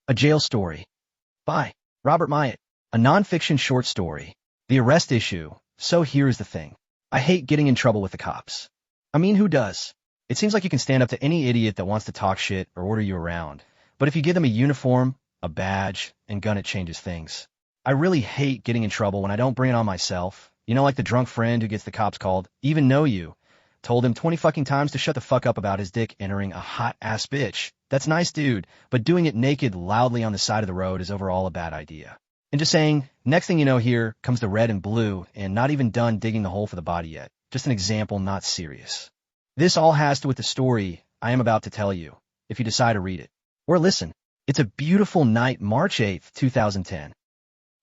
A Jail Story by Robert Myatt. A nonfiction short story. The arrest issue. So here's the thing. I hate getting in trouble with the cops. I mean, who does? It seems like you can stand up to any idiot that wants to talk shit or order you around. But if you give them a uniform, a badge, and gun, it changes things. I really hate getting in trouble when I don't bring it on myself. You know, like the drunk friend who gets the cops called, even know you. Told him 20 fucking times to shut the fuck up about his dick entering a hot-ass bitch. That's nice, dude, but doing it naked loudly on the side of the road is overall a bad idea. And just saying, next thing you know, here comes the red and blue, and not even done digging the hole for the body yet. Just an example, not serious. This all has to do with the story I am about to tell you, if you decide to read it. Or listen. It's a beautiful night, March 8th, 2010.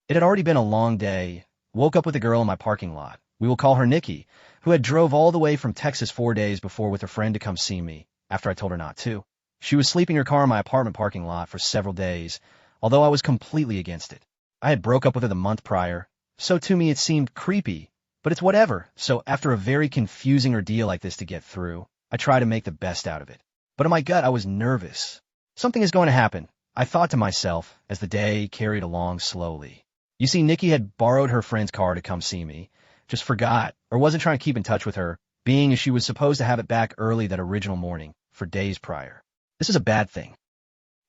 It had already been a long day. Woke up with a girl in my parking lot. We will call her Nikki, who had drove all the way from Texas 4 days before with her friend to come see me, after I told her not to. She was sleeping in her car in my apartment parking lot for several days, although I was completely against it. I had broke up with her the month prior, so to me it seemed creepy, but it's whatever. So after a very confusing ordeal like this to get through, I try to make the best out of it. But in my gut I was nervous. Something is going to happen, I thought to myself as the day carried along slowly. You see, Nikki had borrowed her friend's car to come see me, just forgot, or wasn't trying to keep in touch with her, being as she was supposed to have it back early that original morning, for days prior. This is a bad thing.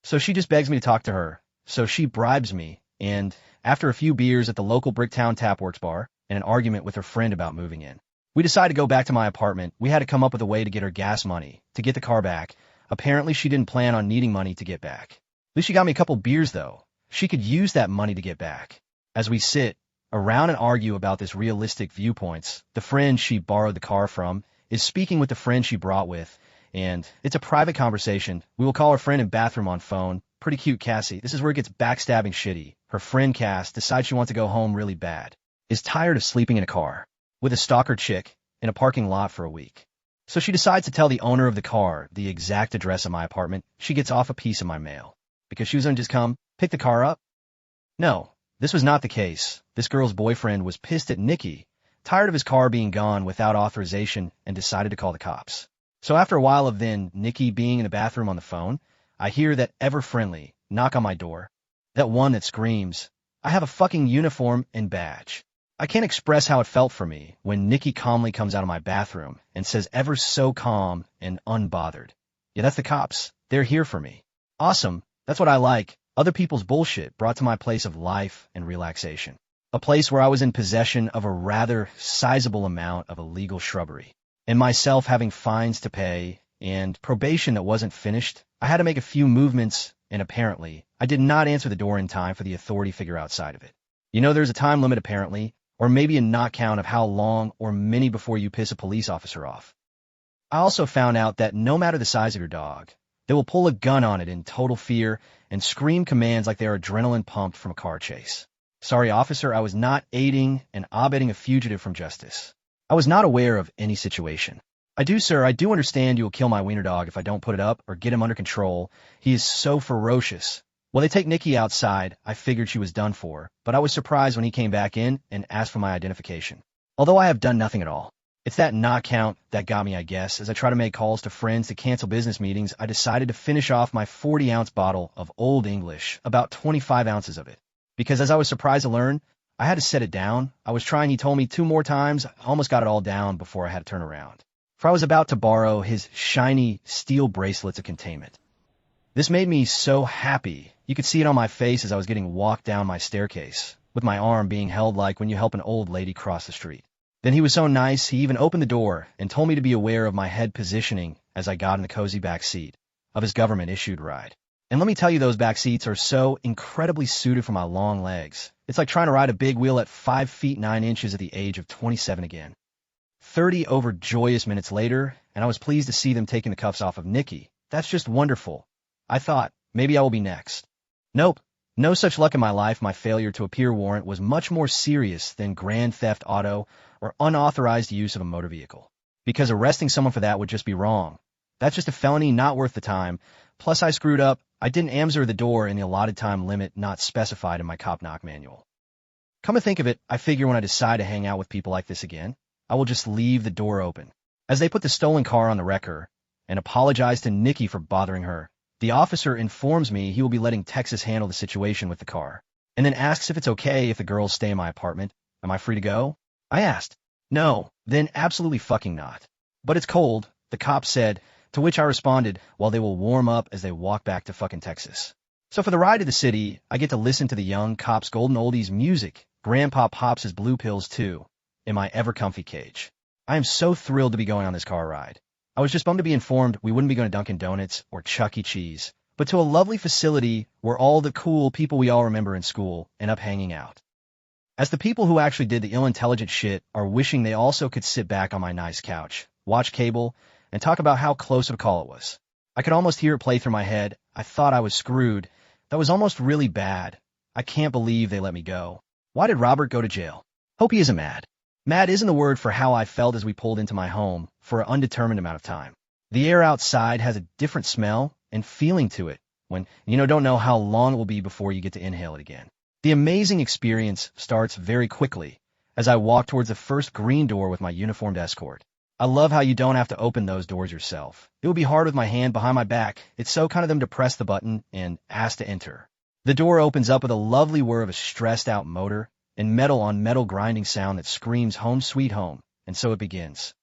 So she just begs me to talk to her, so she bribes me, and after a few beers at the local Bricktown Tapworks bar, and an argument with her friend about moving in, we decided to go back to my apartment. We had to come up with a way to get her gas money, to get the car back. Apparently she didn't plan on needing money to get back. At least she got me a couple beers, though. She could use that money to get back. As we sit around and argue about this realistic viewpoints, the friend she borrowed the car from is speaking with the friend she brought with, and it's a private conversation. We will call her friend in bathroom on phone. Pretty cute Cassie. This is where it gets backstabbing shitty. Her friend Cass decides she wants to go home really bad. Is tired of sleeping in a car with a stalker chick in a parking lot for a week. So she decides to tell the owner of the car the exact address of my apartment. She gets off a piece of my mail because she was going to just come pick the car up. No. This was not the case. This girl's boyfriend was pissed at Nikki, tired of his car being gone without authorization, and decided to call the cops. So after a while of then Nikki being in the bathroom on the phone, I hear that ever-friendly knock on my door. That one that screams, I have a fucking uniform and badge. I can't express how it felt for me when Nikki calmly comes out of my bathroom and says ever so calm and unbothered, yeah, that's the cops. They're here for me. Awesome. That's what I like. Other people's bullshit brought to my place of life and relaxation. A place where I was in possession of a rather sizable amount of illegal shrubbery. And myself having fines to pay and probation that wasn't finished. I had to make a few movements, and apparently, I did not answer the door in time for the authority figure outside of it. You know, there's a time limit apparently, or maybe a not count of how long or many before you piss a police officer off. I also found out that no matter the size of your dog, they will pull a gun on it in total fear and scream commands like they are adrenaline pumped from a car chase. Sorry, officer, I was not aiding and abetting a fugitive from justice. I was not aware of any situation. I do, sir, I do understand you will kill my wiener dog if I don't put it up or get him under control. He is so ferocious. Well, they take Nikki outside. I figured she was done for, but I was surprised when he came back in and asked for my identification. Although I have done nothing at all. It's that not count that got me, I guess. As I try to make calls to friends to cancel business meetings, I decided to finish off my 40-ounce bottle of Old English, about 25 ounces of it. Because as I was surprised to learn, I had to set it down. I was trying, he told me 2 more times. I almost got it all down before I had to turn around. For I was about to borrow his shiny steel bracelets of containment. This made me so happy. You could see it on my face as I was getting walked down my staircase, with my arm being held like when you help an old lady cross the street. Then he was so nice, he even opened the door and told me to be aware of my head positioning as I got in the cozy back seat of his government-issued ride. And let me tell you, those back seats are so incredibly suited for my long legs. It's like trying to ride a big wheel at 5 feet 9 inches at the age of 27 again. 30 over joyous minutes later, and I was pleased to see them taking the cuffs off of Nikki. That's just wonderful. I thought, maybe I will be next. Nope. No such luck in my life. My failure to appear warrant was much more serious than grand theft auto or unauthorized use of a motor vehicle. Because arresting someone for that would just be wrong. That's just a felony not worth the time. Plus I screwed up. I didn't answer the door in the allotted time limit not specified in my cop knock manual. Come to think of it, I figure when I decide to hang out with people like this again, I will just leave the door open. As they put the stolen car on the wrecker and apologize to Nikki for bothering her, The officer informs me he will be letting Texas handle the situation with the car, and then asks if it's okay if the girls stay in my apartment. Am I free to go? I asked. No, then absolutely fucking not. But it's cold, the cop said, to which I responded, well, they will warm up as they walk back to fucking Texas. So for the ride to the city, I get to listen to the young cop's golden oldies music. Grandpa pops his blue pills too, in my ever-comfy cage. I am so thrilled to be going on this car ride. I was just bummed to be informed we wouldn't be going to Dunkin' Donuts or Chuck E. Cheese, but to a lovely facility where all the cool people we all remember in school end up hanging out. As the people who actually did the ill-intelligent shit are wishing they also could sit back on my nice couch, watch cable, and talk about how close of a call it was. I could almost hear it play through my head. I thought I was screwed. That was almost really bad. I can't believe they let me go. Why did Robert go to jail? Hope he isn't mad. Mad isn't the word for how I felt as we pulled into my home for an undetermined amount of time. The air outside has a different smell and feeling to it when don't know how long it will be before you get to inhale it again. The amazing experience starts very quickly as I walk towards the first green door with my uniformed escort. I love how you don't have to open those doors yourself. It would be hard with my hand behind my back. It's so kind of them to press the button and ask to enter. The door opens up with a lovely whir of a stressed-out motor and metal-on-metal grinding sound that screams home sweet home, and so it begins.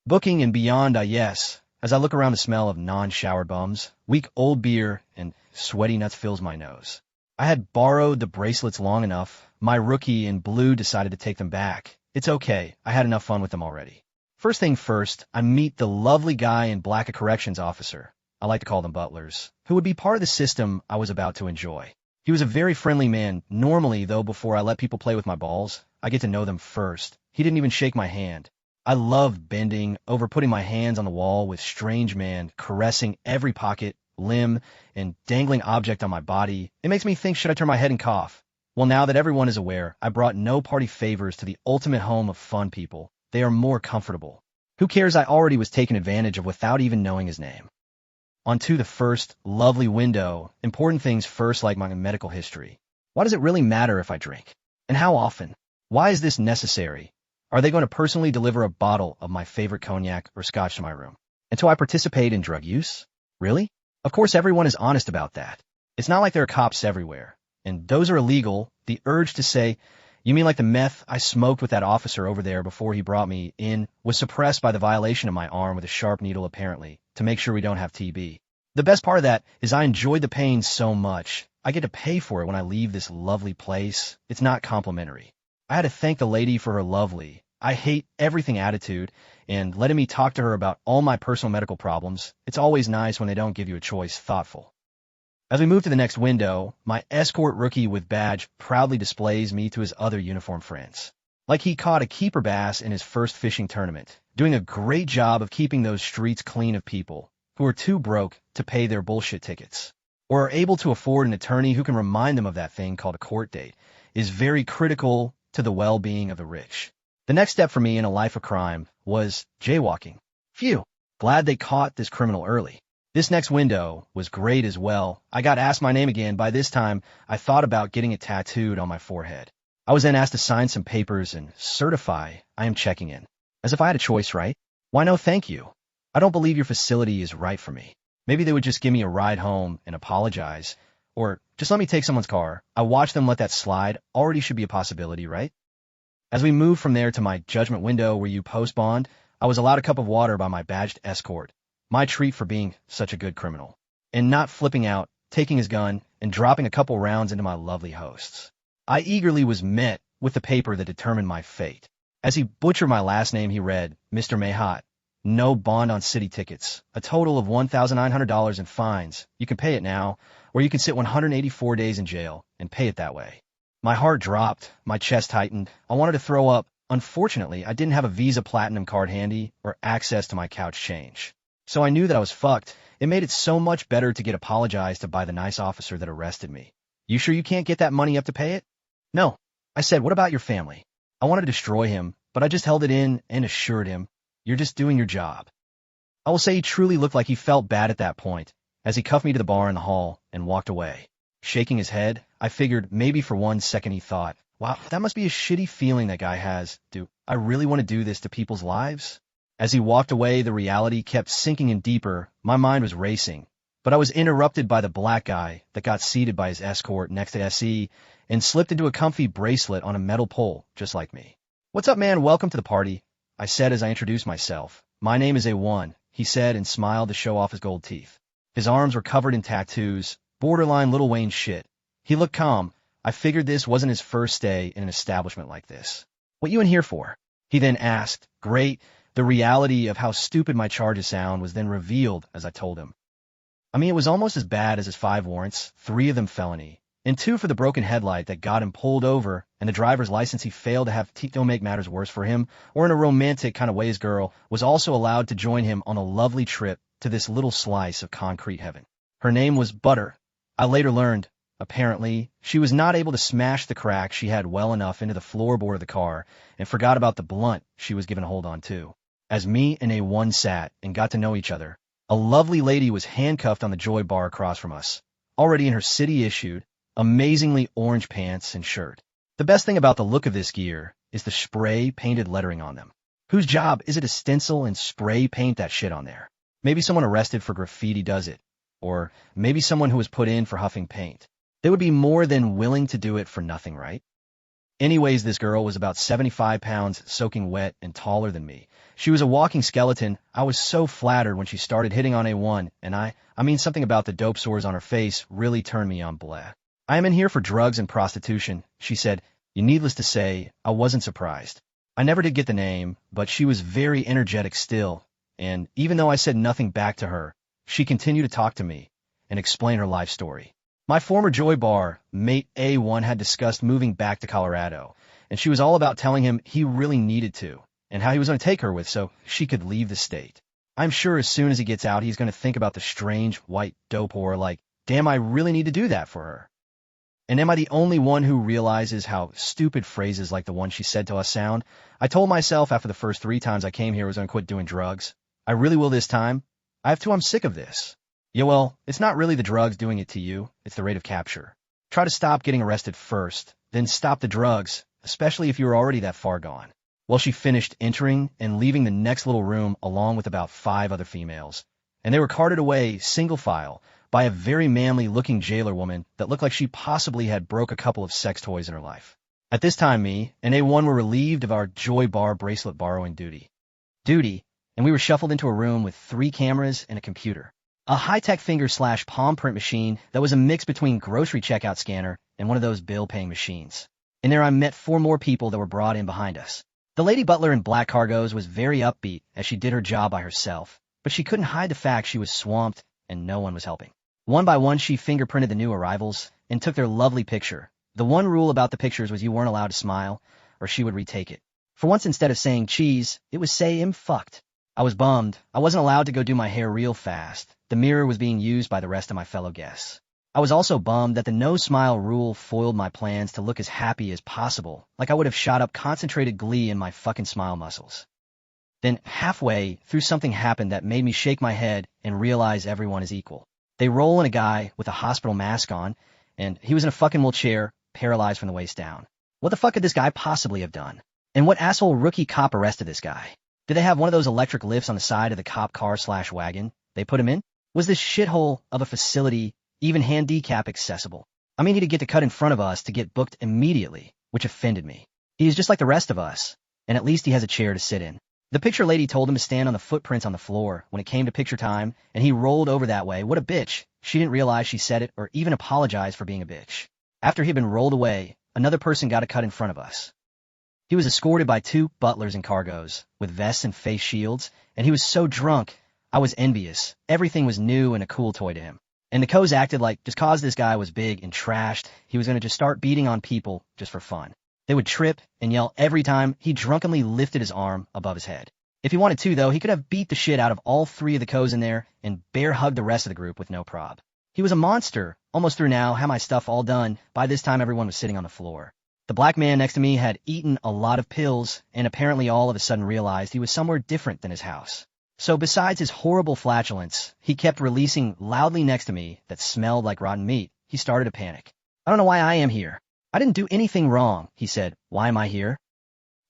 Booking and beyond, yes, as I look around the smell of non-showered bums, weak old beer, and sweaty nuts fills my nose. I had borrowed the bracelets long enough. My rookie in blue decided to take them back. It's okay, I had enough fun with them already. First thing first, I meet the lovely guy in black, a corrections officer. I like to call them butlers, who would be part of the system I was about to enjoy. He was a very friendly man. Normally, though, before I let people play with my balls, I get to know them first. He didn't even shake my hand. I loved bending over, putting my hands on the wall with strange man, caressing every pocket, limb, and dangling object on my body. It makes me think, should I turn my head and cough? Well, now that everyone is aware, I brought no party favors to the ultimate home of fun people. They are more comfortable. Who cares? I already was taken advantage of without even knowing his name. Onto the first lovely window. Important things first, like my medical history. Why does it really matter if I drink? And how often? Why is this necessary? Are they going to personally deliver a bottle of my favorite cognac or scotch to my room? Until I participate in drug use? Really? Of course everyone is honest about that. It's not like there are cops everywhere. And those are illegal. The urge to say, you mean like the meth I smoked with that officer over there before he brought me in was suppressed by the violation of my arm with a sharp needle apparently, to make sure we don't have TB. The best part of that is I enjoyed the pain so much. I get to pay for it when I leave this lovely place. It's not complimentary. I had to thank the lady for her lovely, I hate everything attitude, and letting me talk to her about all my personal medical problems. It's always nice when they don't give you a choice. Thoughtful. As we move to the next window, my escort rookie with badge proudly displays me to his other uniformed friends. Like he caught a keeper bass in his first fishing tournament, doing a great job of keeping those streets clean of people who are too broke to pay their bullshit tickets, or are able to afford an attorney who can remind them of that thing called a court date, is very critical to the well-being of the rich. The next step for me in a life of crime was jaywalking. Phew, glad they caught this criminal early. This next window was great as well. I got asked my name again. By this time, I thought about getting it tattooed on my forehead. I was then asked to sign some papers and certify I am checking in. As if I had a choice, right? Why no thank you? I don't believe your facility is right for me. Maybe they would just give me a ride home and apologize. Or just let me take someone's car. I watched them let that slide. Already should be a possibility, right? As we moved from there to my judgment window where you post bond, I was allowed a cup of water by my badged escort. My treat for being such a good criminal. And not flipping out, taking his gun, and dropping a couple rounds into my lovely hosts. I eagerly was met with the paper that determined my fate. As he butchered my last name, he read, Mr. Mayhat, no bond on city tickets, a total of $1,900 in fines. You can pay it now, or you can sit 184 days in jail and pay it that way. My heart dropped, my chest tightened. I wanted to throw up. Unfortunately, I didn't have a Visa Platinum card handy or access to my couch change. So I knew that I was fucked. It made it so much better to get apologized to by the nice officer that arrested me. You sure you can't get that money up to pay it? No. I said, what about your family? I wanted to destroy him, but I just held it in and assured him, you're just doing your job. I will say he truly looked like he felt bad at that point, as he cuffed me to the bar in the hall and walked away. Shaking his head, I figured maybe for 1 second he thought, wow, that must be a shitty feeling that guy has. Do I really want to do this to people's lives? As he walked away, the reality kept sinking in deeper. My mind was racing. but I was interrupted by the black guy that got seated by his escort next to SE and slipped into a comfy bracelet on a metal pole, just like me. "What's up, man? Welcome to the party," I said as I introduced myself. "My name is A1, he said and smiled to show off his gold teeth. His arms were covered in tattoos, borderline Lil Wayne shit. He looked calm. I figured this wasn't his first day in an establishment like this. "What you in here for?" he then asked. Great. The reality of how stupid my charges sound was then revealed as I told him. I mean, it was almost as bad as his 5 warrants, 3 of them felony, and 2 for the broken headlight that got him pulled over, and the driver's license he failed to have. Don't make matters worse for him, or in a romantic kind of way, his girl was also allowed to join him on a lovely trip to this little slice of concrete heaven. Her name was Butter. I later learned, apparently, she was not able to smash the crack she had well enough into the floorboard of the car and forgot about the blunt she was given a hold on too. As me and A1 sat and got to know each other, a lovely lady was handcuffed on the Joy bar across from us, already in her city-issued, amazingly orange pants and shirt. The best thing about the look of this gear is the spray-painted lettering on them. Whose job is it to stencil and spray paint that shit on there? Maybe someone arrested for graffiti does it, or maybe someone who was put in for huffing paint. They would be more than willing to do it for nothing, right? Anyways, this girl was about 75 pounds, soaking wet, and taller than me. She was a walking skeleton. I was so flattered when she started hitting on A1, and I mean something about the dope sores on her face really turned me on blah. "I am in here for drugs and prostitution," she said. Needless to say, I wasn't surprised. I never did get the name, but she was very energetic still, and even though I said nothing back to her, she continued to talk to me and explain her life story. My former Joy Bar mate A1 had discussed moving back to Colorado, and she was all about telling him he really needed to, and how he was going to take her with so she could leave the state. I'm sure as soon as he gets out, he's going to think about the strange white dope whore like, damn, I really need to do that for her. And am I the only one who realizes how stupid phrases like the one she said to us sound? I told myself after the first 3 times I came here I was going to quit doing drugs. I really will this time. I have to. I'm sick of this. Yeah, well, it's not really the drugs doing it to you. It's the rate of capture. Try to stop getting arrested first, then stop the drugs, especially if you were already that far gone. Well, she finished entering and leaving the next little room along with about 5 other females, and they were carted away single file by a very manly-looking jailer woman that looked like she possibly had broke a couple of sex toys in her life. At this time, me and A1 were relieved of our Joy Bar bracelet borrowing duty, and we were shuffled into a room with 3 cameras and a computer. A high-tech finger/palm print machine that was a mix between grocery checkout scanner and one of those bill-paying machines. In there I met 4 more people that were brought in behind us. The lady butler in black cargos was very upbeat as she did her job by herself, but she couldn't hide the fact she was swamped and no one was helping. One by one she fingerprinted the new arrivals and took their lovely picture. The one rule about the pictures was you weren't allowed to smile, or she would retake it. For once, instead of saying cheese, it was say I'm fucked. I was bummed. I wasn't allowed to go do my hair real fast. The mirror was being used by the rest of my fellow guests. I was also bummed that the no-smile rule foiled my plans to look as happy as possible, like I would have shot up concentrated glee in my fucking smile muscles. Then, halfway through, something happened that made me shake my head and realize everyone is equal. They roll in a guy with a hospital mask on, and he was in a fucking wheelchair, paralyzed from the waist down. What the fuck could this guy possibly have done? And what asshole rookie cop arrested this guy? Did they have one of those electric lifts on the side of the cop car/wagon they put him in? Was this shithole of a facility even handicap accessible? I mean, he'd get to cut in front of us to get booked immediately, which offended me. He is just like the rest of us, and at least he has a chair to sit in. The picture lady told him to stand on the footprints on the floor when it came to picture time, and he rolled over that way. What a bitch. She didn't realize she said it or even apologize for being a bitch. After he'd been rolled away, another person got a cut in front of us. He was escorted by 2 butlers in cargos, with vests and face shields, and he was so drunk, I was envious. Everything was new and a cool toy to him. And the co's acted like just cause this guy was big and trashed, he was going to just start beating on people just for fun. They would trip and yell every time he drunkenly lifted his arm above his head. If he wanted to, though, he could have beat the shit out of all 3 of the co's in there and bear hugged the rest of the group with no prob. He was a monster. Almost through now, had my stuff all done. By this time, everyone was sitting on the floor. The black man next to me had eaten a lot of pills and apparently all of a sudden realized he was somewhere different than his house. So besides his horrible flatulence, he kept releasing loudly next to me that smelled like rotten meat. He started to panic. I don't know why I am here. I didn't do anything wrong, he said. Why am I here?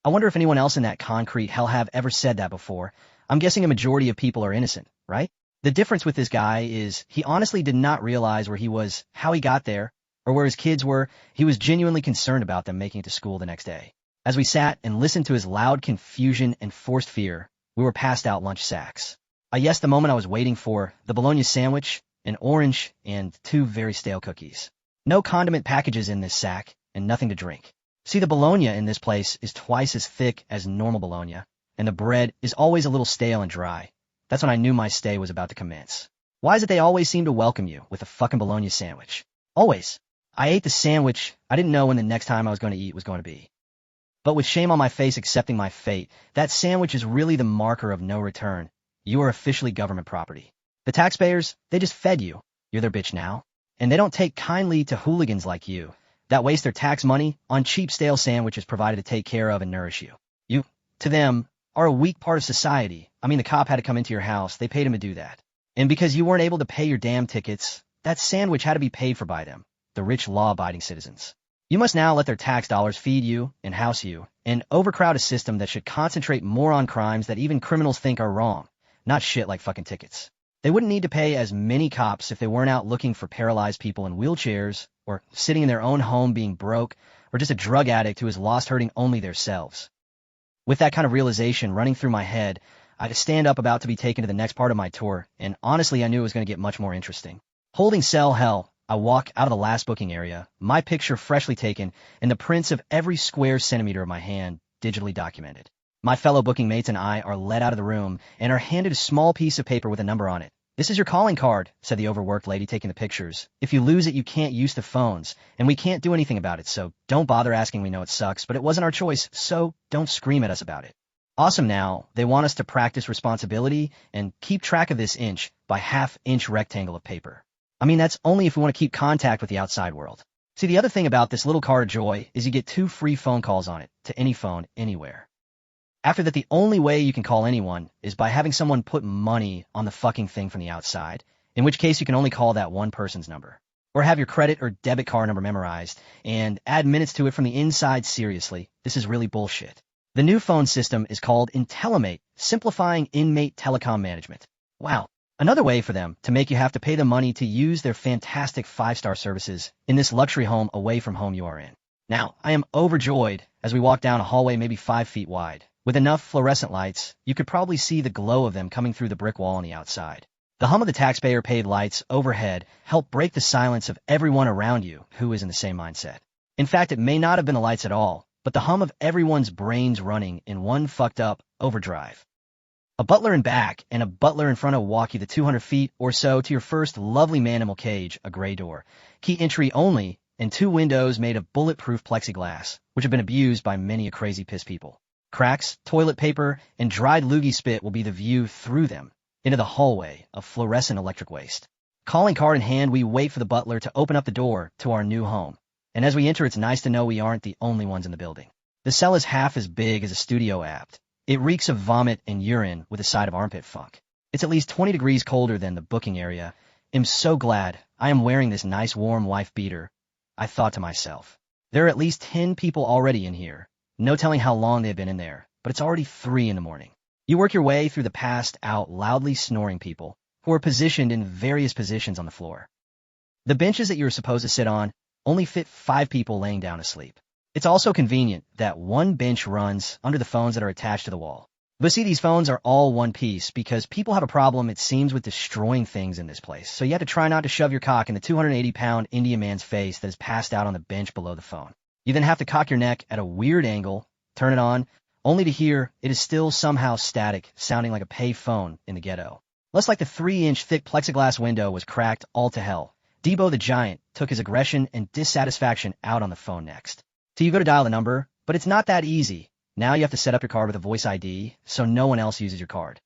I wonder if anyone else in that concrete hell have ever said that before. I'm guessing a majority of people are innocent, right? The difference with this guy is he honestly did not realize where he was, how he got there, or where his kids were. He was genuinely concerned about them making it to school the next day. As we sat and listened to his loud confusion and forced fear, we were passed out lunch sacks. I guessed the moment I was waiting for, the bologna sandwich, an orange, and 2 very stale cookies. No condiment packages in this sack, and nothing to drink. See, the bologna in this place is twice as thick as normal bologna, and the bread is always a little stale and dry. That's when I knew my stay was about to commence. Why is it they always seem to welcome you with a fucking bologna sandwich? Always. I ate the sandwich. I didn't know when the next time I was going to eat was going to be. But with shame on my face accepting my fate, that sandwich is really the marker of no return. You are officially government property. The taxpayers, they just fed you. You're their bitch now. And they don't take kindly to hooligans like you that waste their tax money on cheap stale sandwiches provided to take care of and nourish you. You, to them, are a weak part of society. I mean, the cop had to come into your house. They paid him to do that. And because you weren't able to pay your damn tickets, that sandwich had to be paid for by them, the rich law-abiding citizens. You must now let their tax dollars feed you and house you and overcrowd a system that should concentrate more on crimes that even criminals think are wrong, not shit like fucking tickets. They wouldn't need to pay as many cops if they weren't out looking for paralyzed people in wheelchairs or sitting in their own home being broke or just a drug addict who is lost hurting only theirselves. With that kind of realization running through my head, I had to stand up about to be taken to the next part of my tour, and honestly I knew it was going to get much more interesting. Holding cell hell, I walk out of the last booking area, my picture freshly taken, and the prints of every square centimeter of my hand digitally documented. My fellow booking mates and I are led out of the room and are handed a small piece of paper with a number on it. "This is your calling card," said the overworked lady taking the pictures. "If you lose it, you can't use the phones, and we can't do anything about it, so don't bother asking. We know it sucks, but it wasn't our choice, so don't scream at us about it." Awesome. Now, they want us to practice responsibility and keep track of this inch by half-inch rectangle of paper. I mean, that's only if we want to keep contact with the outside world. See, the other thing about this little card of joy is you get 2 free phone calls on it, to any phone, anywhere. After that, the only way you can call anyone is by having someone put money on the fucking thing from the outside, in which case you can only call that one person's number. Or have your credit or debit card number memorized, and add minutes to it from the inside. Seriously, this is really bullshit. The new phone system is called Intellimate, simplifying inmate telecom management. Wow. Another way for them to make you have to pay them money to use their fantastic 5-star services in this luxury home away from home you are in. Now, I am overjoyed as we walk down a hallway maybe 5 feet wide. With enough fluorescent lights, you could probably see the glow of them coming through the brick wall on the outside. The hum of the taxpayer-paid lights overhead help break the silence of everyone around you who is in the same mindset. In fact, it may not have been the lights at all, but the hum of everyone's brains running in one fucked-up overdrive. A butler in back and a butler in front will walk you the 200 feet or so to your first lovely manimal cage, a gray door, key entry only, and 2 windows made of bulletproof plexiglass, which have been abused by many a crazy piss people. Cracks, toilet paper, and dried loogie spit will be the view through them, into the hallway of fluorescent electric waste. Calling card in hand, we wait for the butler to open up the door to our new home. And as we enter, it's nice to know we aren't the only ones in the building. The cell is half as big as a studio apt. It reeks of vomit and urine with a side of armpit funk. It's at least 20 degrees colder than the booking area. I'm so glad I am wearing this nice warm wife beater. I thought to myself, there are at least 10 people already in here. No telling how long they've been in there, but it's already 3 in the morning. You work your way through the passed out, loudly snoring people who are positioned in various positions on the floor. The benches that you're supposed to sit on only fit 5 people laying down asleep. It's also convenient that one bench runs under the phones that are attached to the wall. But see, these phones are all one piece because people have a problem, it seems, with destroying things in this place. So you have to try not to shove your cock in the 280-pound Indian man's face that is passed out on the bench below the phone. You then have to cock your neck at a weird angle, turn it on, only to hear it is still somehow static, sounding like a pay phone in the ghetto. Less like the 3-inch thick plexiglass window was cracked all to hell. Debo the Giant took his aggression and dissatisfaction out on the phone next. So you go to dial the number, but it's not that easy. Now you have to set up your card with a voice ID so no one else uses your card.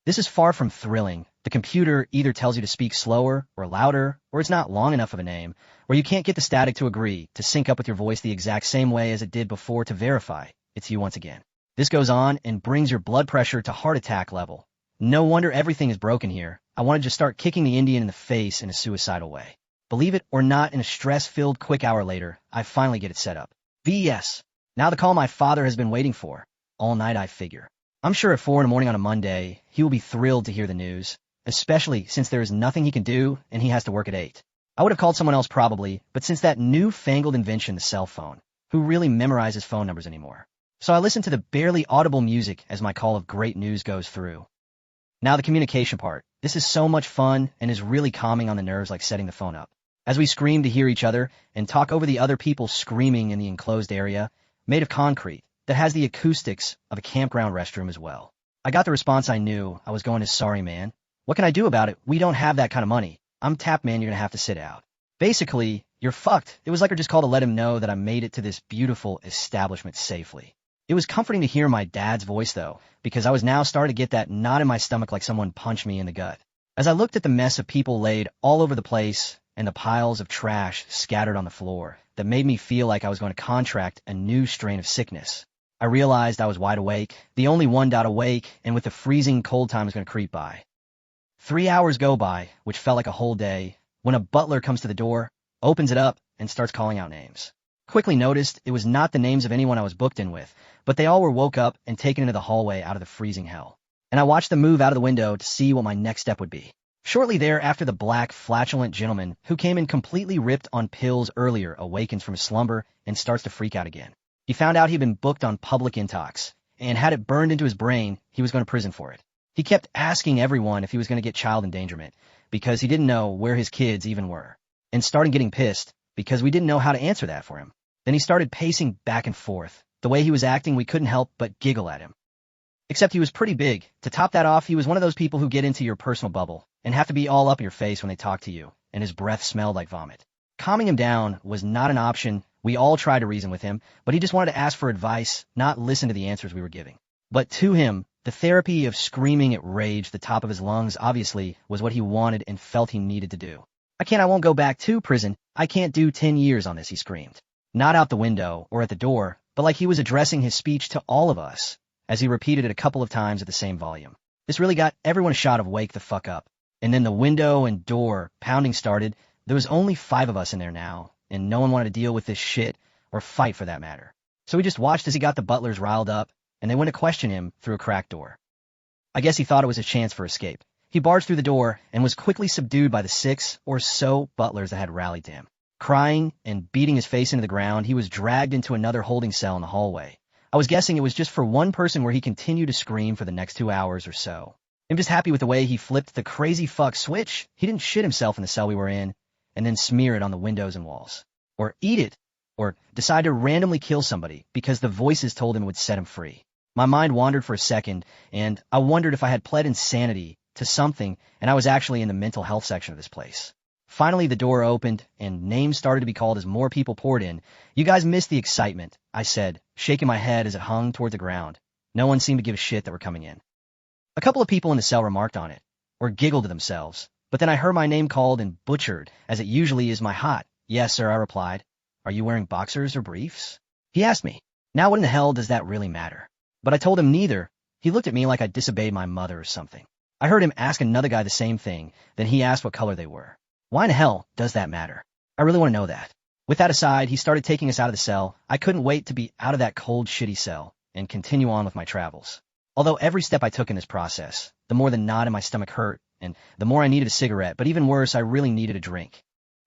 This is far from thrilling. The computer either tells you to speak slower or louder, or it's not long enough of a name, or you can't get the static to agree to sync up with your voice the exact same way as it did before to verify it's you once again. This goes on and brings your blood pressure to heart attack level. No wonder everything is broken here. I wanted to start kicking the Indian in the face in a suicidal way. Believe it or not, in a stress-filled quick hour later, I finally get it set up. VS. Now the call my father has been waiting for. All night, I figure. I'm sure at 4 in the morning on a Monday, he will be thrilled to hear the news. especially since there is nothing he can do and he has to work at 8. I would have called someone else probably, but since that newfangled invention, the cell phone, who really memorizes phone numbers anymore? So I listened to the barely audible music as my call of great news goes through. Now the communication part. This is so much fun and is really calming on the nerves, like setting the phone up. As we scream to hear each other and talk over the other people screaming in the enclosed area, made of concrete, that has the acoustics of a campground restroom as well. I got the response I knew. I was going to, sorry man. What can I do about it? We don't have that kind of money. I'm tapped, man, you're gonna have to sit out. Basically, you're fucked. It was like I just called to let him know that I made it to this beautiful establishment safely. It was comforting to hear my dad's voice though, because I was now starting to get that knot in my stomach like someone punched me in the gut. As I looked at the mess of people laid all over the place and the piles of trash scattered on the floor that made me feel like I was going to contract a new strain of sickness, I realized I was wide awake, the only one awake, and with the freezing cold time was going to creep by. 3 hours go by, which felt like a whole day, when a butler comes to the door, opens it up, and starts calling out names. Quickly noticed it was not the names of anyone I was booked in with, but they all were woke up and taken into the hallway out of the freezing hell. And I watched them move out of the window to see what my next step would be. Shortly thereafter, the black, flatulent gentleman who came in completely ripped on pills earlier awakens from his slumber and starts to freak out again. He found out he'd been booked on public intox, and had it burned into his brain, he was going to prison for it. He kept asking everyone if he was going to get child endangerment, because he didn't know where his kids even were, and started getting pissed, because we didn't know how to answer that for him. Then he started pacing back and forth. The way he was acting, we couldn't help but giggle at him. Except he was pretty big. To top that off, he was one of those people who get into your personal bubble, and have to be all up in your face when they talk to you, and his breath smelled like vomit. Calming him down was not an option. We all tried to reason with him, but he just wanted to ask for advice, not listen to the answers we were giving. But to him, the therapy of screaming at rage the top of his lungs obviously was what he wanted and felt he needed to do. I won't go back to prison. I can't do 10 years on this, he screamed. Not out the window or at the door, but like he was addressing his speech to all of us, as he repeated it a couple of times at the same volume. This really got everyone a shot of wake the fuck up. And then the window and door pounding started. There was only 5 of us in there now, and no one wanted to deal with this shit, or fight for that matter. So we just watched as he got the butlers riled up, and they went to question him through a cracked door. I guess he thought it was a chance for escape. He barged through the door and was quickly subdued by the 6 or so butlers that had rallied to him. Crying and beating his face into the ground, he was dragged into another holding cell in the hallway. I was guessing it was just for one person, where he continued to scream for the next 2 hours or so. I'm just happy with the way he flipped the crazy fuck switch. He didn't shit himself in the cell we were in and then smear it on the windows and walls, or eat it, or decide to randomly kill somebody because the voices told him it would set him free. My mind wandered for a second, and I wondered if I had pled insanity to something and I was actually in the mental health section of this place. Finally, the door opened, and names started to be called as more people poured in. You guys missed the excitement, I said, shaking my head as it hung toward the ground. No one seemed to give a shit that were coming in. A couple of people in the cell remarked on it, or giggled to themselves, but then I heard my name called and butchered, as it usually is my hot. Yes, sir, I replied. Are you wearing boxers or briefs? He asked me. Now what in the hell does that really matter? But I told him neither. He looked at me like I disobeyed my mother or something. I heard him ask another guy the same thing, then he asked what color they were. Why in hell does that matter? I really want to know that. With that aside, he started taking us out of the cell. I couldn't wait to be out of that cold, shitty cell and continue on with my travels. Although every step I took in this process, the more the knot in my stomach hurt, and the more I needed a cigarette, but even worse, I really needed a drink.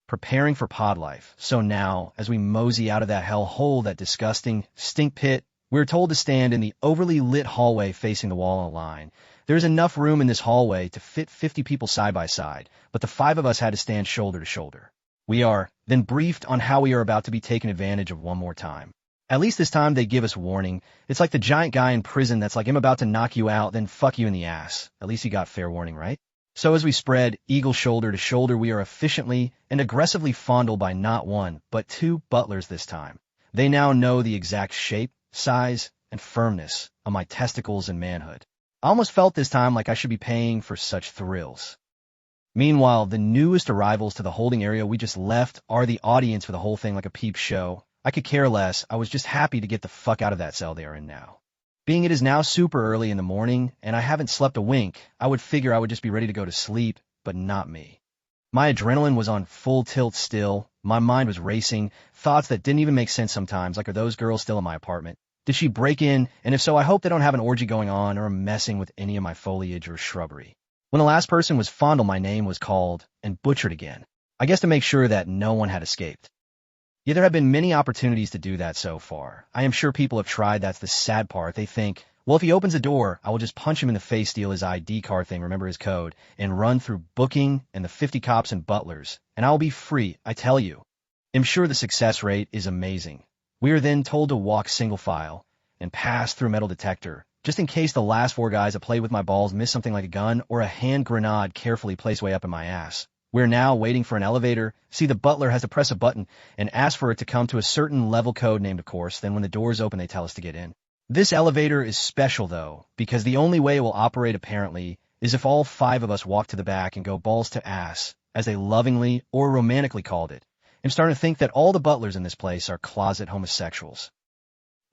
Preparing for pod life. So now, as we mosey out of that hell hole, that disgusting stink pit, we're told to stand in the overly lit hallway facing the wall in a line. There's enough room in this hallway to fit 50 people side by side, but the 5 of us had to stand shoulder to shoulder. We are then briefed on how we are about to be taken advantage of one more time. At least this time they give us warning. It's like the giant guy in prison that's like, I'm about to knock you out, then fuck you in the ass. At least you got fair warning, right? So as we spread eagle shoulder to shoulder, we are efficiently and aggressively fondled by not 1, but 2 butlers this time. They now know the exact shape, size, and firmness of my testicles and manhood. I almost felt this time like I should be paying for such thrills. Meanwhile, the newest arrivals to the holding area we just left are the audience for the whole thing, like a peep show. I could care less. I was just happy to get the fuck out of that cell they are in now. Being it is now super early in the morning, and I haven't slept a wink, I would figure I would just be ready to go to sleep, but not me. My adrenaline was on full tilt still. My mind was racing, thoughts that didn't even make sense sometimes, like, are those girls still in my apartment? Did she break in? And if so, I hope they don't have an orgy going on or messing with any of my foliage or shrubbery. When the last person was fondled, my name was called and butchered again. I guess to make sure that no one had escaped. Yeah, there have been many opportunities to do that so far. I am sure people have tried. That's the sad part. They think, well, if he opens a door, I will just punch him in the face, steal his ID card thing, remember his code, and run through booking and the 50 cops and butlers, and I will be free, I tell you. I'm sure the success rate is amazing. We are then told to walk single file and pass through metal detector, just in case the last 4 guys that played with my balls miss something like a gun or a hand grenade carefully placed way up in my ass. We're now waiting for an elevator. See, the butler has to press a button and ask for it to come to a certain level code named, of course. Then when the doors open, they tell us to get in. This elevator is special, though, because the only way it will operate, apparently, is if all 5 of us walk to the back and go balls to ass, as they lovingly or romantically called it. I'm starting to think that all the butlers in this place are closet homosexuals.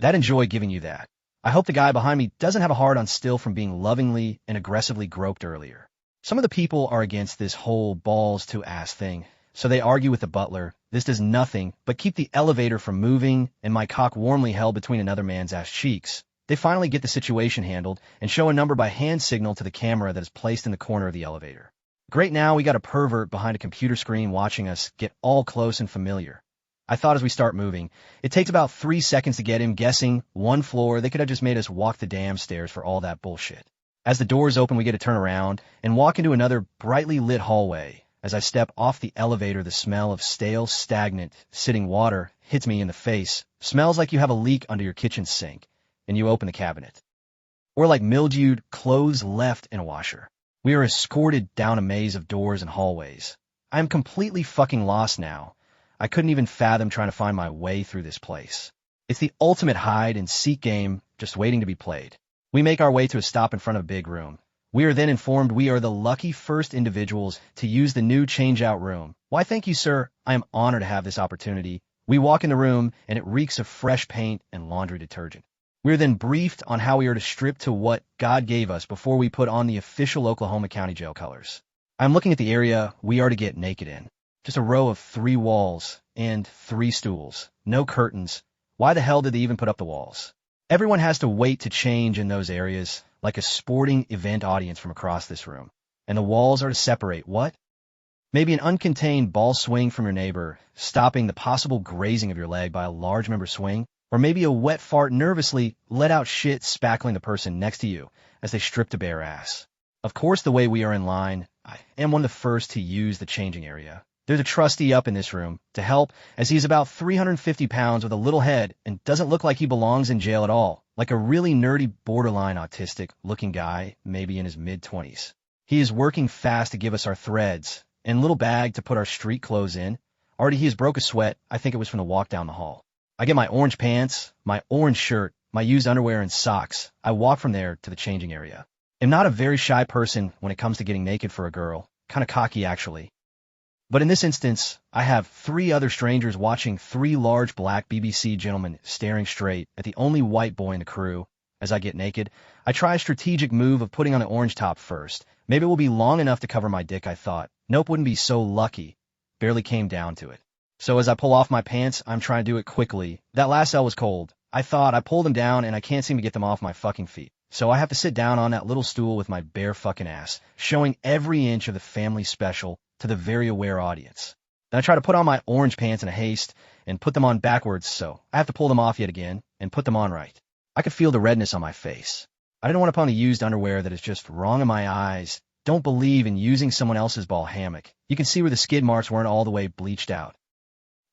That enjoy giving you that. I hope the guy behind me doesn't have a hard-on still from being lovingly and aggressively groped earlier. Some of the people are against this whole balls to ass thing, so they argue with the butler. This does nothing but keep the elevator from moving and my cock warmly held between another man's ass cheeks. They finally get the situation handled and show a number by hand signal to the camera that is placed in the corner of the elevator. Great, now we got a pervert behind a computer screen watching us get all close and familiar. I thought as we start moving, it takes about 3 seconds to get him, guessing 1 floor. They could have just made us walk the damn stairs for all that bullshit. As the doors open, we get to turn around and walk into another brightly lit hallway. As I step off the elevator, the smell of stale, stagnant, sitting water hits me in the face. Smells like you have a leak under your kitchen sink, and you open the cabinet. Or like mildewed clothes left in a washer. We are escorted down a maze of doors and hallways. I am completely fucking lost now. I couldn't even fathom trying to find my way through this place. It's the ultimate hide and seek game just waiting to be played. We make our way to a stop in front of a big room. We are then informed we are the lucky first individuals to use the new change-out room. Why, thank you, sir. I am honored to have this opportunity. We walk in the room, and it reeks of fresh paint and laundry detergent. We are then briefed on how we are to strip to what God gave us before we put on the official Oklahoma County Jail colors. I'm looking at the area we are to get naked in. Just a row of 3 walls and 3 stools. No curtains. Why the hell did they even put up the walls? Everyone has to wait to change in those areas, like a sporting event audience from across this room. And the walls are to separate what? Maybe an uncontained ball swing from your neighbor, stopping the possible grazing of your leg by a large member swing, or maybe a wet fart nervously let out shit spackling the person next to you as they strip to bare ass. Of course, the way we are in line, I am one of the first to use the changing area. There's a trustee up in this room to help, as he's about 350 pounds with a little head and doesn't look like he belongs in jail at all, like a really nerdy, borderline autistic-looking guy, maybe in his mid-20s. He is working fast to give us our threads and a little bag to put our street clothes in. Already he has broke a sweat. I think it was from the walk down the hall. I get my orange pants, my orange shirt, my used underwear and socks. I walk from there to the changing area. I'm not a very shy person when it comes to getting naked for a girl. Kind of cocky, actually. But in this instance, I have 3 other strangers watching 3 large black BBC gentlemen staring straight at the only white boy in the crew. As I get naked, I try a strategic move of putting on the orange top first. Maybe it will be long enough to cover my dick, I thought. Nope, wouldn't be so lucky. Barely came down to it. So as I pull off my pants, I'm trying to do it quickly. That last cell was cold. I thought I pulled them down and I can't seem to get them off my fucking feet. So I have to sit down on that little stool with my bare fucking ass, showing every inch of the family special to the very aware audience. Then I try to put on my orange pants in a haste and put them on backwards, so I have to pull them off yet again and put them on right. I could feel the redness on my face. I didn't want to put on the used underwear that is just wrong in my eyes. Don't believe in using someone else's ball hammock. You can see where the skid marks weren't all the way bleached out.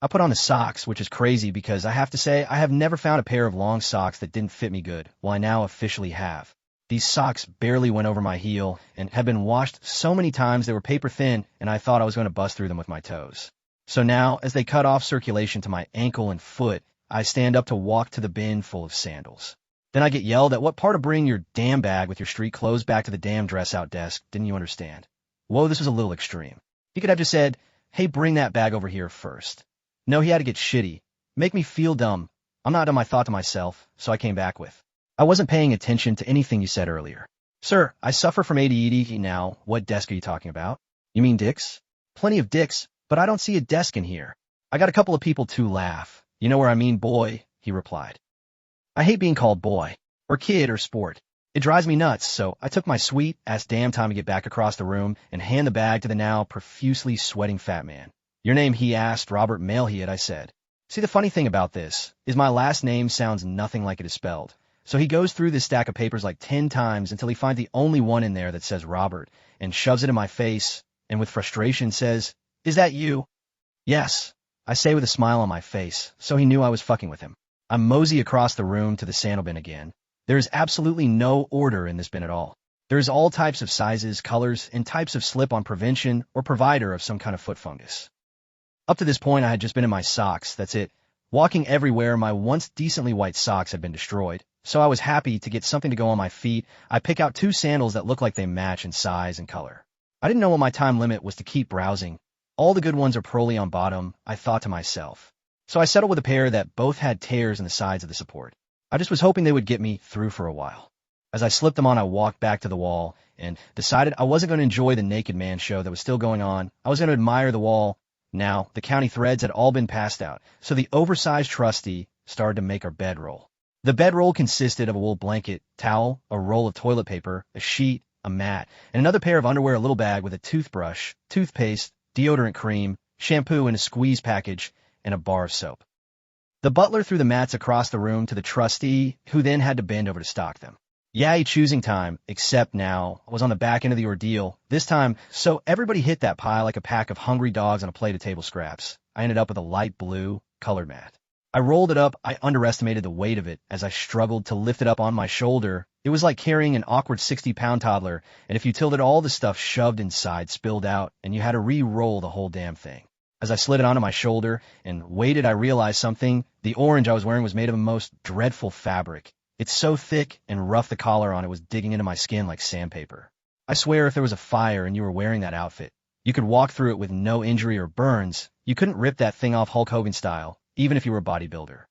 I put on the socks, which is crazy because I have to say I have never found a pair of long socks that didn't fit me good, while I now officially have. These socks barely went over my heel and had been washed so many times they were paper thin, and I thought I was going to bust through them with my toes. So now, as they cut off circulation to my ankle and foot, I stand up to walk to the bin full of sandals. Then I get yelled at, what part of bringing your damn bag with your street clothes back to the damn dress-out desk didn't you understand? Whoa, this was a little extreme. He could have just said, hey, bring that bag over here first. No, he had to get shitty. Make me feel dumb. I'm not dumb, I thought to myself, so I came back with, I wasn't paying attention to anything you said earlier. Sir, I suffer from ADHD now. What desk are you talking about? You mean dicks? Plenty of dicks, but I don't see a desk in here. I got a couple of people to laugh. You know where I mean, boy, he replied. I hate being called boy, or kid, or sport. It drives me nuts, so I took my sweet-ass damn time to get back across the room and hand the bag to the now profusely sweating fat man. Your name, he asked. Robert Mailhead, I said. See, the funny thing about this is my last name sounds nothing like it is spelled. So he goes through this stack of papers like 10 times until he finds the only one in there that says Robert and shoves it in my face and with frustration says, "Is that you?" "Yes," I say with a smile on my face, so he knew I was fucking with him. I mosey across the room to the sandal bin again. There is absolutely no order in this bin at all. There is all types of sizes, colors, and types of slip-on prevention or provider of some kind of foot fungus. Up to this point, I had just been in my socks, that's it. Walking everywhere, my once decently white socks had been destroyed, so I was happy to get something to go on my feet. I pick out 2 sandals that look like they match in size and color. I didn't know what my time limit was to keep browsing. All the good ones are pearly on bottom, I thought to myself. So I settled with a pair that both had tears in the sides of the support. I just was hoping they would get me through for a while. As I slipped them on, I walked back to the wall and decided I wasn't going to enjoy the Naked Man show that was still going on. I was going to admire the wall. Now, the county threads had all been passed out, so the oversized trustee started to make our bedroll. The bedroll consisted of a wool blanket, towel, a roll of toilet paper, a sheet, a mat, and another pair of underwear, a little bag with a toothbrush, toothpaste, deodorant cream, shampoo in a squeeze package, and a bar of soap. The butler threw the mats across the room to the trustee, who then had to bend over to stock them. Yay, choosing time, except now I was on the back end of the ordeal, this time, so everybody hit that pile like a pack of hungry dogs on a plate of table scraps. I ended up with a light blue, colored mat. I rolled it up. I underestimated the weight of it as I struggled to lift it up on my shoulder. It was like carrying an awkward 60-pound toddler, and if you tilted, all the stuff shoved inside spilled out, and you had to re-roll the whole damn thing. As I slid it onto my shoulder and waited, I realized something. The orange I was wearing was made of a most dreadful fabric. It's so thick and rough the collar on it was digging into my skin like sandpaper. I swear if there was a fire and you were wearing that outfit, you could walk through it with no injury or burns. You couldn't rip that thing off Hulk Hogan style, even if you were a bodybuilder.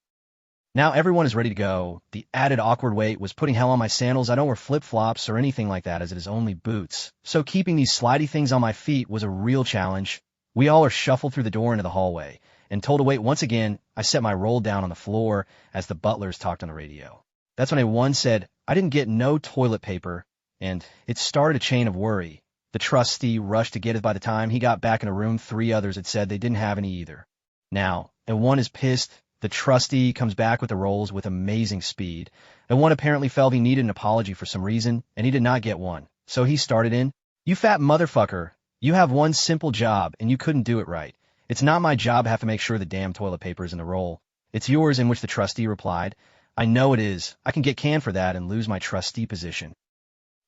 Now everyone is ready to go. The added awkward weight was putting hell on my sandals. I don't wear flip-flops or anything like that as it is only boots. So keeping these slidey things on my feet was a real challenge. We all are shuffled through the door into the hallway and told to wait once again. I set my roll down on the floor as the butlers talked on the radio. That's when one said, "I didn't get no toilet paper," and it started a chain of worry. The trustee rushed to get it. By the time he got back in the room, 3 others had said they didn't have any either. Now, and one is pissed. The trustee comes back with the rolls with amazing speed. And one apparently felt he needed an apology for some reason, and he did not get one. So he started in, "You fat motherfucker, you have one simple job, and you couldn't do it right. It's not my job to have to make sure the damn toilet paper is in the roll. It's yours," in which the trustee replied, "I know it is. I can get canned for that and lose my trustee position."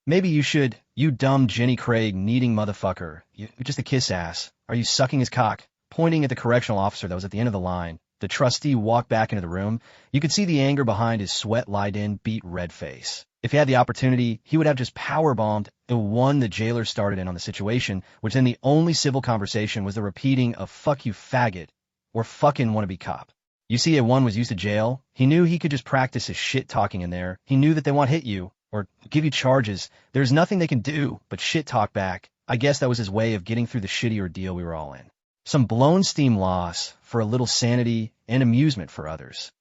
"Maybe you should, you dumb Jenny Craig needing motherfucker. You're just a kiss ass. Are you sucking his cock?" Pointing at the correctional officer that was at the end of the line. The trustee walked back into the room. You could see the anger behind his sweat-lined, beat red face. If he had the opportunity, he would have just powerbombed the jailer started in on the situation, which then the only civil conversation was the repeating of "fuck you faggot" or "fucking wannabe cop." You see, one was used to jail. He knew he could just practice his shit talking in there. He knew that they won't hit you or give you charges. There's nothing they can do but shit talk back. I guess that was his way of getting through the shitty ordeal we were all in. Some blown steam loss for a little sanity and amusement for others.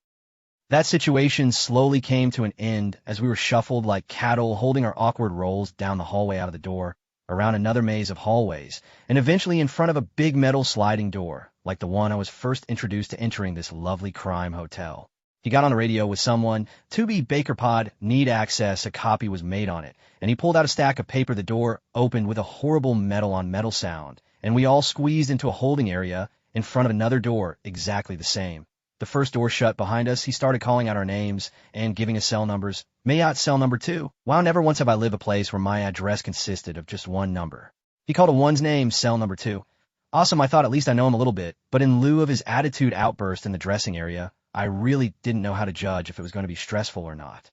That situation slowly came to an end as we were shuffled like cattle holding our awkward rolls down the hallway out of the door, around another maze of hallways, and eventually in front of a big metal sliding door, like the one I was first introduced to entering this lovely crime hotel. He got on the radio with someone. "To be Baker Pod, need access," a copy was made on it, and he pulled out a stack of paper. The door opened with a horrible metal-on-metal sound, and we all squeezed into a holding area in front of another door exactly the same. The first door shut behind us. He started calling out our names and giving us cell numbers. "Mayot cell number 2. Wow, never once have I lived a place where my address consisted of just one number." He called a one's name, cell number 2. Awesome, I thought, at least I know him a little bit. But in lieu of his attitude outburst in the dressing area, I really didn't know how to judge if it was going to be stressful or not.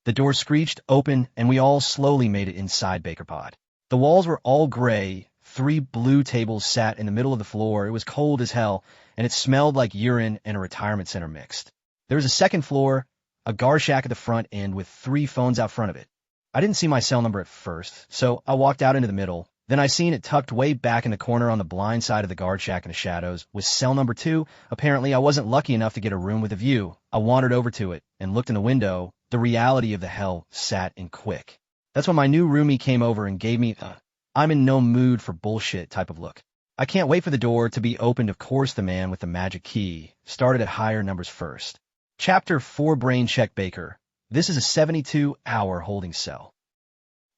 The door screeched open, and we all slowly made it inside Baker Pod. The walls were all gray. 3 blue tables sat in the middle of the floor. It was cold as hell, and it smelled like urine and a retirement center mixed. There was a second floor, a guard shack at the front end with 3 phones out front of it. I didn't see my cell number at first, so I walked out into the middle. Then I seen it tucked way back in the corner on the blind side of the guard shack in the shadows was cell number 2. Apparently I wasn't lucky enough to get a room with a view. I wandered over to it and looked in the window. The reality of the hell sat in quick. That's when my new roomie came over and gave me a I'm in no mood for bullshit type of look. I can't wait for the door to be opened. Of course, the man with the magic key started at higher numbers first. Chapter 4 Brain Check Baker. This is a 72-hour holding cell,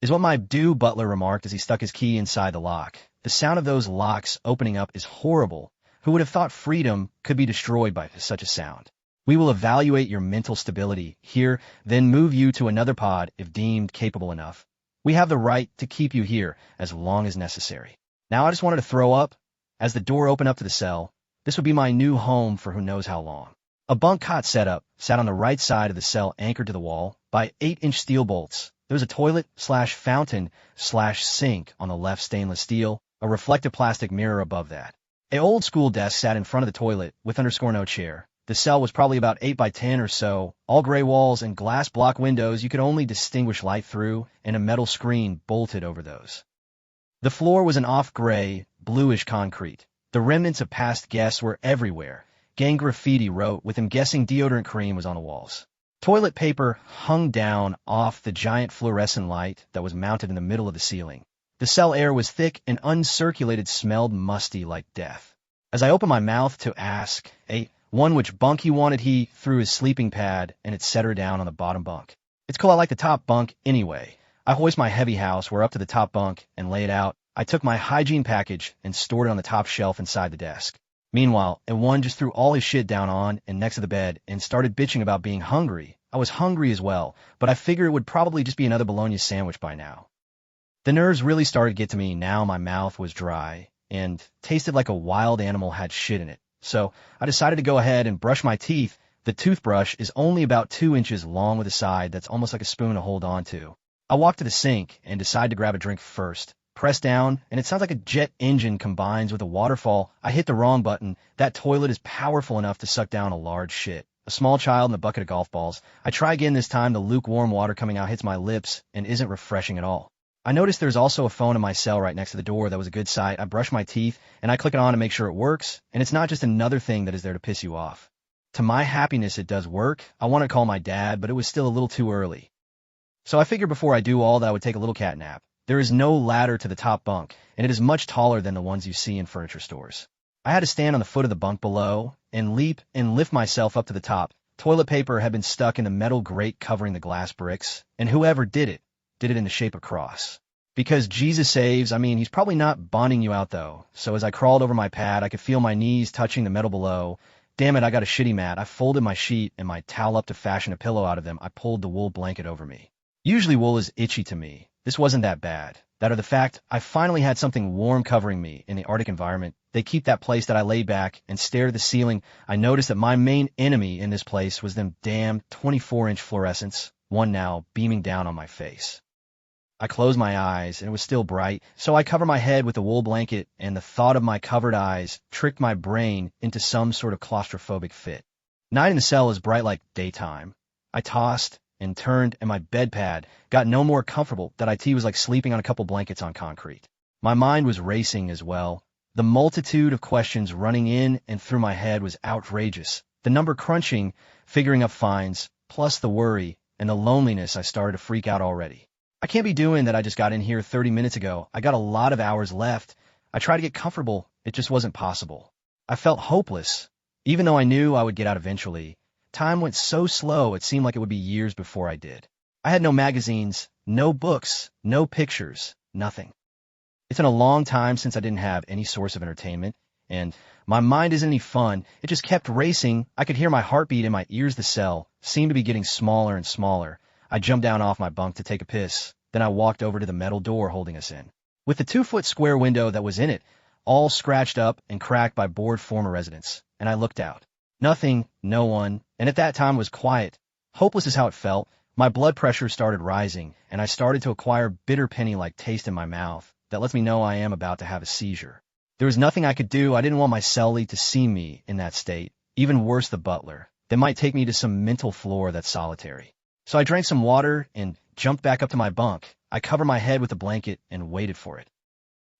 is what my butler remarked as he stuck his key inside the lock. The sound of those locks opening up is horrible. Who would have thought freedom could be destroyed by such a sound? We will evaluate your mental stability here, then move you to another pod if deemed capable enough. We have the right to keep you here as long as necessary. Now I just wanted to throw up. As the door opened up to the cell, this would be my new home for who knows how long. A bunk cot setup sat on the right side of the cell, anchored to the wall by 8-inch steel bolts. There was a toilet/fountain/sink on the left, stainless steel, a reflective plastic mirror above that. An old-school desk sat in front of the toilet with no chair. The cell was probably about 8 by 10 or so, all gray walls and glass block windows you could only distinguish light through, and a metal screen bolted over those. The floor was an off-gray, bluish concrete. The remnants of past guests were everywhere. Gang graffiti wrote with, I'm guessing deodorant cream was on the walls. Toilet paper hung down off the giant fluorescent light that was mounted in the middle of the ceiling. The cell air was thick and uncirculated, smelled musty like death. As I opened my mouth to ask one which bunk he wanted, he threw his sleeping pad and it set her down on the bottom bunk. It's cool, I like the top bunk anyway. I hoist my heavy houseware up to the top bunk and lay it out. I took my hygiene package and stored it on the top shelf inside the desk. Meanwhile, one just threw all his shit down on and next to the bed and started bitching about being hungry. I was hungry as well, but I figured it would probably just be another bologna sandwich by now. The nerves really started to get to me. Now my mouth was dry and tasted like a wild animal had shit in it. So I decided to go ahead and brush my teeth. The toothbrush is only about 2 inches long with a side that's almost like a spoon to hold on to. I walked to the sink and decided to grab a drink first. Press down, and it sounds like a jet engine combines with a waterfall. I hit the wrong button. That toilet is powerful enough to suck down a large shit. A small child in a bucket of golf balls. I try again. This time the lukewarm water coming out hits my lips and isn't refreshing at all. I noticed there's also a phone in my cell right next to the door. That was a good sight. I brush my teeth, and I click it on to make sure it works, and it's not just another thing that is there to piss you off. To my happiness, it does work. I want to call my dad, but it was still a little too early. So I figured before I do all that, I would take a little cat nap. There is no ladder to the top bunk, and it is much taller than the ones you see in furniture stores. I had to stand on the foot of the bunk below and leap and lift myself up to the top. Toilet paper had been stuck in the metal grate covering the glass bricks, and whoever did it in the shape of a cross. Because Jesus saves, he's probably not bonding you out though. So as I crawled over my pad, I could feel my knees touching the metal below. Damn it, I got a shitty mat. I folded my sheet and my towel up to fashion a pillow out of them. I pulled the wool blanket over me. Usually wool is itchy to me. This wasn't that bad. That or the fact I finally had something warm covering me in the Arctic environment. They keep that place that I lay back and stare at the ceiling. I noticed that my main enemy in this place was them damn 24-inch fluorescents, one now beaming down on my face. I closed my eyes, and it was still bright, so I covered my head with a wool blanket, and the thought of my covered eyes tricked my brain into some sort of claustrophobic fit. Night in the cell is bright like daytime. I tossed and turned, and my bed pad got no more comfortable. That IT was like sleeping on a couple blankets on concrete. My mind was racing as well. The multitude of questions running in and through my head was outrageous. The number crunching, figuring up fines, plus the worry and the loneliness. I started to freak out already. I can't be doing that. I just got in here 30 minutes ago. I got a lot of hours left. I tried to get comfortable. It just wasn't possible. I felt hopeless, even though I knew I would get out eventually. Time went so slow, it seemed like it would be years before I did. I had no magazines, no books, no pictures, nothing. It's been a long time since I didn't have any source of entertainment, and my mind isn't any fun. It just kept racing. I could hear my heartbeat in my ears. The cell seemed to be getting smaller and smaller. I jumped down off my bunk to take a piss. Then I walked over to the metal door holding us in. With the 2-foot square window that was in it, all scratched up and cracked by bored former residents, and I looked out. Nothing, no one, and at that time it was quiet. Hopeless is how it felt. My blood pressure started rising, and I started to acquire bitter penny-like taste in my mouth that lets me know I am about to have a seizure. There was nothing I could do. I didn't want my cellie to see me in that state. Even worse, the butler. They might take me to some mental floor that's solitary. So I drank some water and jumped back up to my bunk. I covered my head with a blanket and waited for it.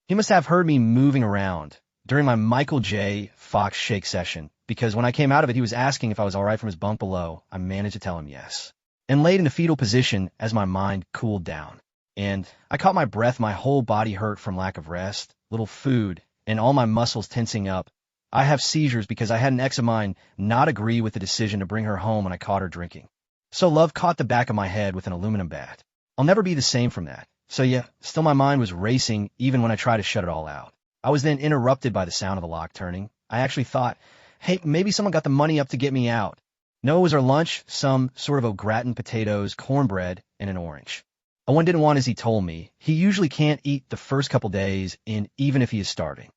He must have heard me moving around during my Michael J. Fox shake session, because when I came out of it, he was asking if I was all right from his bunk below. I managed to tell him yes. and laid in a fetal position as my mind cooled down. And I caught my breath, my whole body hurt from lack of rest, little food, and all my muscles tensing up. I have seizures because I had an ex of mine not agree with the decision to bring her home when I caught her drinking. So love caught the back of my head with an aluminum bat. I'll never be the same from that. So yeah, still my mind was racing even when I tried to shut it all out. I was then interrupted by the sound of the lock turning. I actually thought, hey, maybe someone got the money up to get me out. No, it was our lunch, some sort of au gratin potatoes, cornbread, and an orange. Owen didn't want as he told me. He usually can't eat the first couple days, and even if he is starving.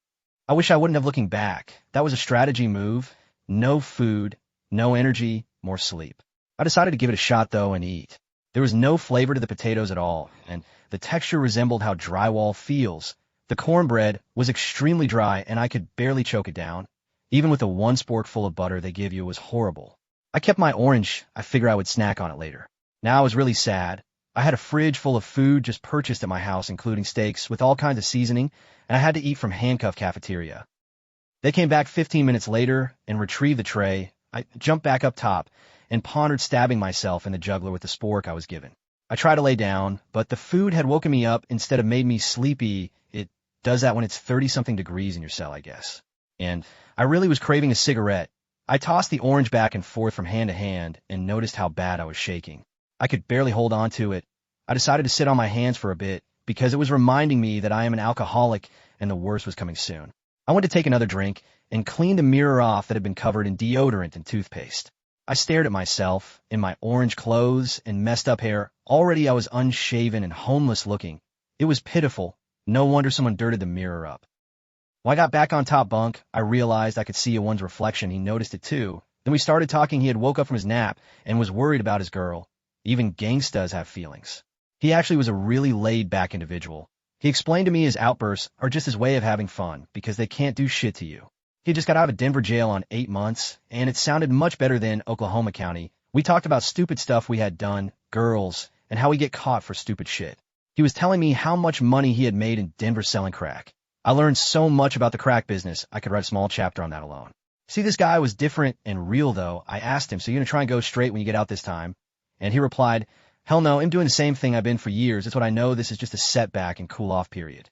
I wish I wouldn't have looking back. That was a strategy move. No food, no energy, more sleep. I decided to give it a shot though and eat. There was no flavor to the potatoes at all, and the texture resembled how drywall feels. The cornbread was extremely dry, and I could barely choke it down. Even with the one sporkful of butter they give you, it was horrible. I kept my orange. I figured I would snack on it later. Now I was really sad. I had a fridge full of food just purchased at my house, including steaks with all kinds of seasoning, and I had to eat from Handcuff Cafeteria. They came back 15 minutes later and retrieved the tray. I jumped back up top and pondered stabbing myself in the jugular with the spork I was given. I tried to lay down, but the food had woken me up instead of made me sleepy. It does that when it's 30-something degrees in your cell, I guess. And I really was craving a cigarette. I tossed the orange back and forth from hand to hand and noticed how bad I was shaking. I could barely hold on to it. I decided to sit on my hands for a bit because it was reminding me that I am an alcoholic and the worst was coming soon. I went to take another drink and cleaned a mirror off that had been covered in deodorant and toothpaste. I stared at myself in my orange clothes and messed up hair. Already I was unshaven and homeless looking. It was pitiful. No wonder someone dirted the mirror up. When I got back on top bunk, I realized I could see Owen's reflection. He noticed it too. Then we started talking. He had woke up from his nap and was worried about his girl. Even gangstas have feelings. He actually was a really laid-back individual. He explained to me his outbursts are just his way of having fun because they can't do shit to you. He just got out of Denver jail on 8 months, and it sounded much better than Oklahoma County. We talked about stupid stuff we had done, girls, and how we get caught for stupid shit. He was telling me how much money he had made in Denver selling crack. I learned so much about the crack business, I could write a small chapter on that alone. See, this guy was different and real, though. I asked him, so you're going to try and go straight when you get out this time? And he replied, hell no, I'm doing the same thing I've been for years. It's what I know. This is just a setback and cool-off period.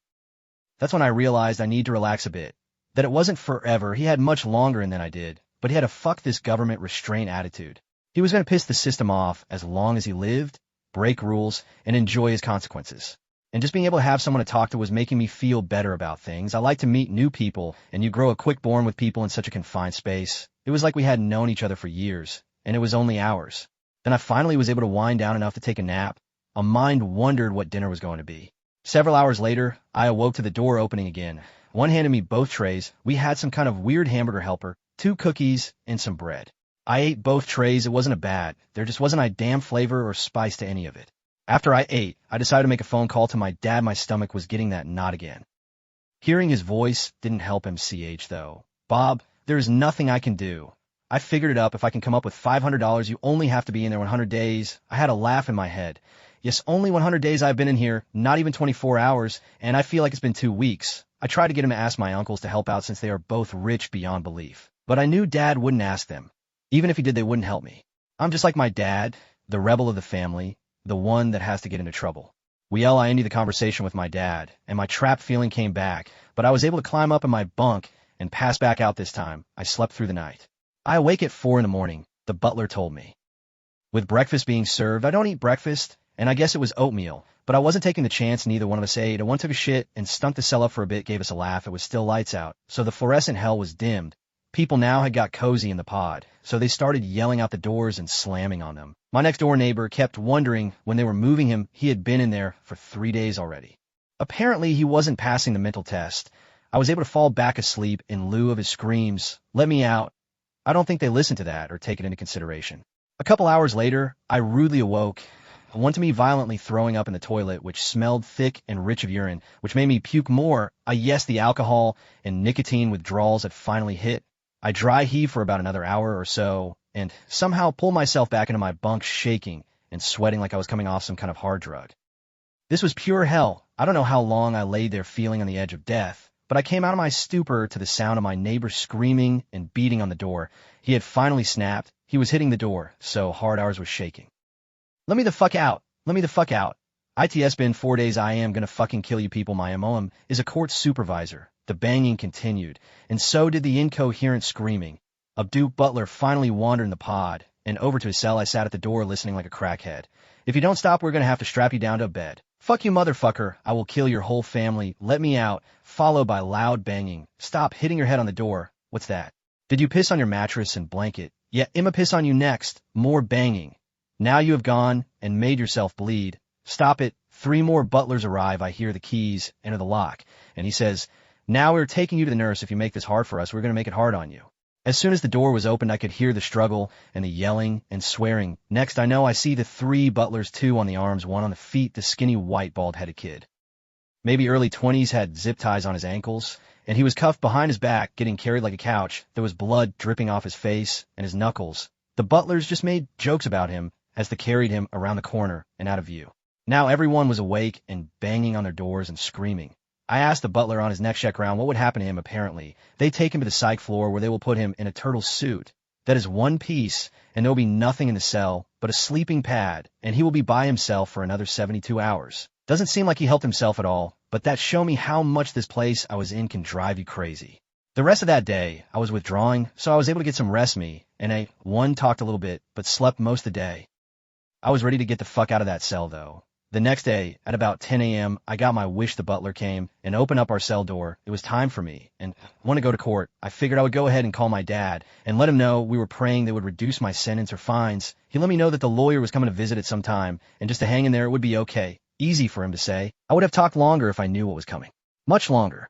That's when I realized I need to relax a bit. That it wasn't forever. He had much longer than I did, but he had a fuck this government restraint attitude. He was going to piss the system off as long as he lived, break rules, and enjoy his consequences. And just being able to have someone to talk to was making me feel better about things. I like to meet new people, and you grow a quick bond with people in such a confined space. It was like we hadn't known each other for years, and it was only hours. Then I finally was able to wind down enough to take a nap. My mind wondered what dinner was going to be. Several hours later, I awoke to the door opening again. One handed me both trays. We had some kind of weird hamburger helper, 2 cookies, and some bread. I ate both trays. It wasn't a bad. There just wasn't a damn flavor or spice to any of it. After I ate, I decided to make a phone call to my dad. My stomach was getting that knot again. Hearing his voice didn't help him, though. Bob, there is nothing I can do. I figured it up. If I can come up with $500, you only have to be in there 100 days. I had a laugh in my head. Yes, only 100 days I've been in here, not even 24 hours, and I feel like it's been 2 weeks. I tried to get him to ask my uncles to help out since they are both rich beyond belief. But I knew Dad wouldn't ask them. Even if he did, they wouldn't help me. I'm just like my dad, the rebel of the family, the one that has to get into trouble. I ended the conversation with my dad, and my trapped feeling came back, but I was able to climb up in my bunk and pass back out this time. I slept through the night. I awake at 4 in the morning, the butler told me. With breakfast being served, I don't eat breakfast, and I guess it was oatmeal, but I wasn't taking the chance neither one of us ate. One took a shit and stunk the cell up for a bit, gave us a laugh. It was still lights out, so the fluorescent hell was dimmed. People now had got cozy in the pod, so they started yelling out the doors and slamming on them. My next-door neighbor kept wondering when they were moving him. He had been in there for 3 days already. Apparently, he wasn't passing the mental test. I was able to fall back asleep in lieu of his screams, "Let me out." I don't think they listened to that or take it into consideration. A couple hours later, I rudely awoke, one to me violently throwing up in the toilet, which smelled thick and rich of urine, which made me puke more. Yes, the alcohol and nicotine withdrawals had finally hit. I dry heaved for about another hour or so, and somehow pulled myself back into my bunk shaking and sweating like I was coming off some kind of hard drug. This was pure hell. I don't know how long I laid there feeling on the edge of death, but I came out of my stupor to the sound of my neighbor screaming and beating on the door. He had finally snapped. He was hitting the door so hard ours was shaking. Let me the fuck out. Let me the fuck out. It's been 4 days. I am gonna fucking kill you people. My MOM is a court supervisor. The banging continued, and so did the incoherent screaming. Abdu Butler finally wandered in the pod, and over to his cell. I sat at the door listening like a crackhead. If you don't stop, we're gonna have to strap you down to a bed. Fuck you, motherfucker. I will kill your whole family. Let me out. Followed by loud banging. Stop hitting your head on the door. What's that? Did you piss on your mattress and blanket? Yeah, I'ma piss on you next. More banging. Now you have gone and made yourself bleed. Stop it. 3 more butlers arrive. I hear the keys enter the lock, and he says, now we're taking you to the nurse. If you make this hard for us, we're gonna make it hard on you. As soon as the door was opened, I could hear the struggle and the yelling and swearing. Next, I know I see the 3 butlers, 2 on the arms, 1 on the feet, the skinny, white, bald-headed kid. Maybe early 20s, had zip ties on his ankles, and he was cuffed behind his back, getting carried like a couch. There was blood dripping off his face and his knuckles. The butlers just made jokes about him as they carried him around the corner and out of view. Now everyone was awake and banging on their doors and screaming. I asked the butler on his next check round what would happen to him. Apparently, they take him to the psych floor where they will put him in a turtle suit. That is one piece, and there will be nothing in the cell but a sleeping pad, and he will be by himself for another 72 hours. Doesn't seem like he helped himself at all, but that show me how much this place I was in can drive you crazy. The rest of that day, I was withdrawing, so I was able to get some rest and I talked a little bit, but slept most of the day. I was ready to get the fuck out of that cell, though. The next day, at about 10 a.m., I got my wish. The butler came and opened up our cell door. It was time for me, and I want to go to court. I figured I would go ahead and call my dad and let him know we were praying they would reduce my sentence or fines. He let me know that the lawyer was coming to visit at some time, and just to hang in there, it would be okay. Easy for him to say. I would have talked longer if I knew what was coming. Much longer.